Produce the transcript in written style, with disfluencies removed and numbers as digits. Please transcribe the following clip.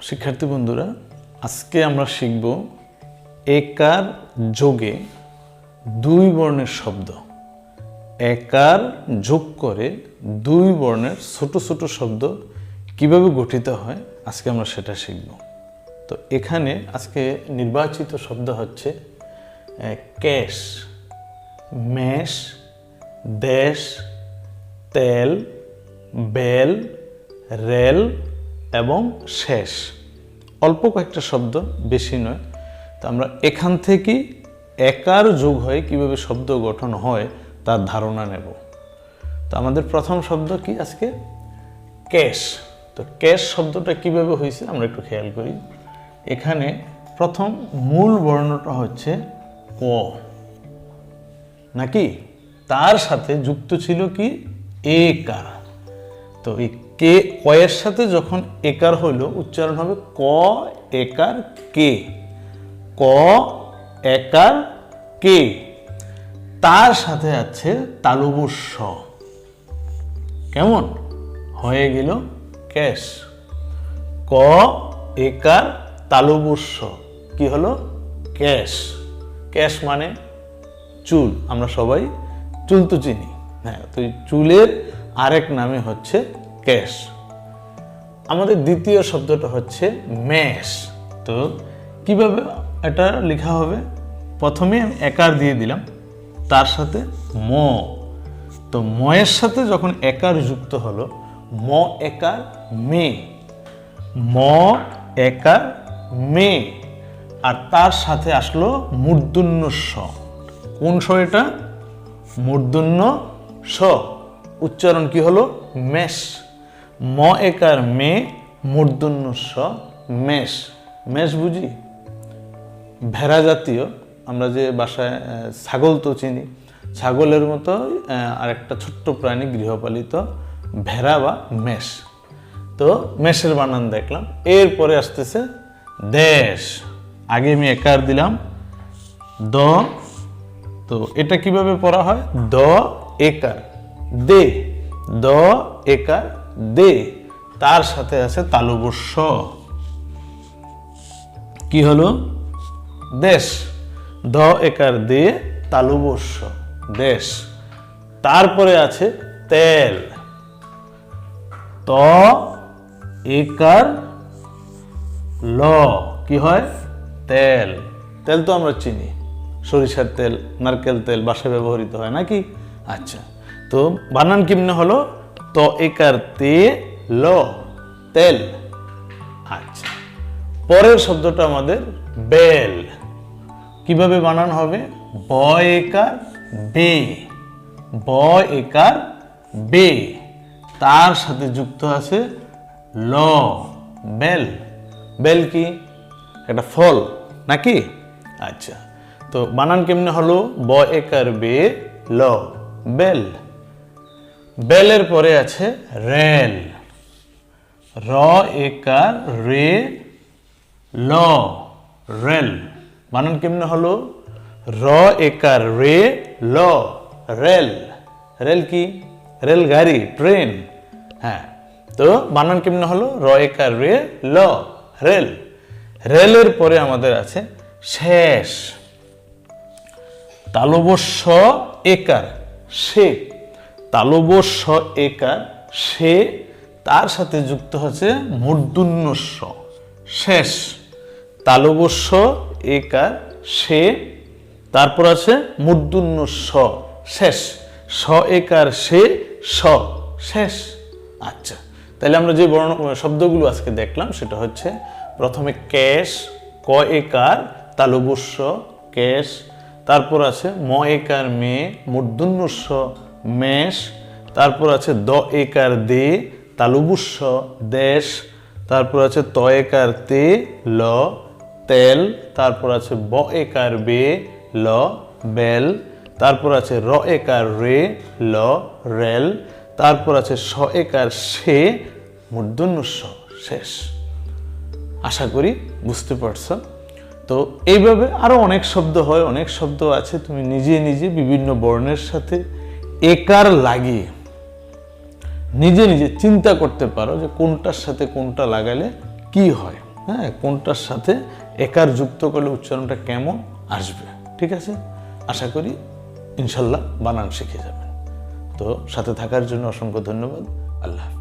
শিক্ষার্থী বন্ধুরা, আজকে আমরা শিখব একার যোগে দুই বর্ণের শব্দ। একার যোগ করে দুই বর্ণের ছোট ছোট শব্দ কিভাবে গঠিত হয় আজকে আমরা সেটা শিখব। তো এখানে আজকে নির্বাচিত শব্দ হচ্ছে ক্যাশ, মেষ, দেশ, তেল, বেল, রেল এবং শেষ। অল্প কয়েকটা শব্দ, বেশি নয়। তো আমরা এখান থেকে একার যোগ হয়ে কিভাবে শব্দ গঠন হয় তার ধারণা নেব। তো আমাদের প্রথম শব্দ কি আজকে? ক্যাশ। তো ক্যাশ শব্দটা কিভাবে হয়েছে আমরা একটু খেয়াল করি। এখানে প্রথম মূল বর্ণটা হচ্ছে ক, নাকি? তার সাথে যুক্ত ছিল কি একার। তো এই কে কয়ের সাথে যখন একার হলো উচ্চারণ হবে ক একার কে, ক একার কে। তার সাথে আছে তালব্য স, কেমন হয়ে গেল ক্যাশ। ক একার তালব্য স কি হলো? ক্যাশ। ক্যাশ মানে চুল, আমরা সবাই চুল তো চিনি। হ্যাঁ, তো চুলের আরেক নামে হচ্ছে ক্যাশ। আমাদের দ্বিতীয় শব্দটা হচ্ছে মেষ। তো কিভাবে এটা লেখা হবে? প্রথমে আমি একার দিয়ে দিলাম, তার সাথে ম। তো ময়ের সাথে যখন একার যুক্ত হলো ম একার মে, ম একার মে। আর তার সাথে আসলো মূর্ধন্য স। কোন স এটা? মূর্ধন্য স। উচ্চারণ কি হলো? মেষ। ম একার মে, মূর্ধন্য স, মেষ। মেষ বুঝি ভেড়া জাতীয়, আমরা যে বাসায় ছাগল তো চিনি, ছাগলের মতো আরেকটা ছোট্ট প্রাণী গৃহপালিত ভেড়া বা মেষ। তো মেষের বানান দেখলাম। এরপরে আসতেছে দেশ। আগে আমি একার দিলাম দ। তো এটা কিভাবে পড়া হয়? দ একার দে, দ একার দে। তার সাথে আছে তালব্য স, কি হলো? দেশ। দ একার দে, তালব্য স, দেশ। তারপরে আছে তেল। ত একার ল, কি হয়? তেল। তেল তো আমরা চিনি, সরিষার তেল, নারকেল তেল বাসায় ব্যবহৃত হয় নাকি? আচ্ছা, তো বানান কেমনে হলো? ত একার তে ল, তেল। আচ্ছা, পরের শব্দটা আমাদের বেল। কিভাবে বানান হবে? ব একার বে, ব একার বে। তার সাথে যুক্ত আছে ল, বেল। বেল কি? একটা ফল নাকি? আচ্ছা, তো বানান কেমনে হলো? ব একার বে ল, বেল। বেলের পরে আছে রেল। র একার রে ল, রেল। বানান কেমনে হলো? র একার রে ল, রেল। রেল কি? রেল গাড়ি, ট্রেন। হ্যাঁ, তো বানান কেমনে হলো? র একার রে ল, রেল। রেলের পরে আমাদের আছে শেষ। তালব্য স একার সে, তালব্য স একার সে। তার সাথে যুক্ত হচ্ছে মূর্ধন্য স, শেষ। তালব্য স একার সে, তারপর আছে মূর্ধন্য স, শেষ। স একার সে, স, শেষ। আচ্ছা, তাহলে আমরা যে বর্ণ শব্দগুলো আজকে দেখলাম সেটা হচ্ছে প্রথমে ক্যাশ, ক একার তালব্য স, ক্যাশ। তারপর আছে ম একার মে, মূর্ধন্য স, মেষ। তারপর আছে দ একার দে, তালব্য স, দেশ। তারপর আছে ত একার তে ল, তেল। তারপর আছে ব একার বে ল, বেল। তারপর আছে র একার রে ল, রেল। তারপর আছে স একার সে, মূর্ধন্য স, শেষ। আশা করি বুঝতে পারছো। তো এইভাবে আরো অনেক শব্দ হয়, অনেক শব্দ আছে। তুমি নিজে নিজে বিভিন্ন বর্ণের সাথে একার লাগিয়ে নিজে নিজে চিন্তা করতে পারো যে কোনটার সাথে কোনটা লাগালে কি হয়। হ্যাঁ, কোনটার সাথে একার যুক্ত করলে উচ্চারণটা কেমন আসবে। ঠিক আছে, আশা করি ইনশাল্লাহ বানান শিখে যাবেন। তো সাথে থাকার জন্য অসংখ্য ধন্যবাদ। আল্লাহ হাফেজ।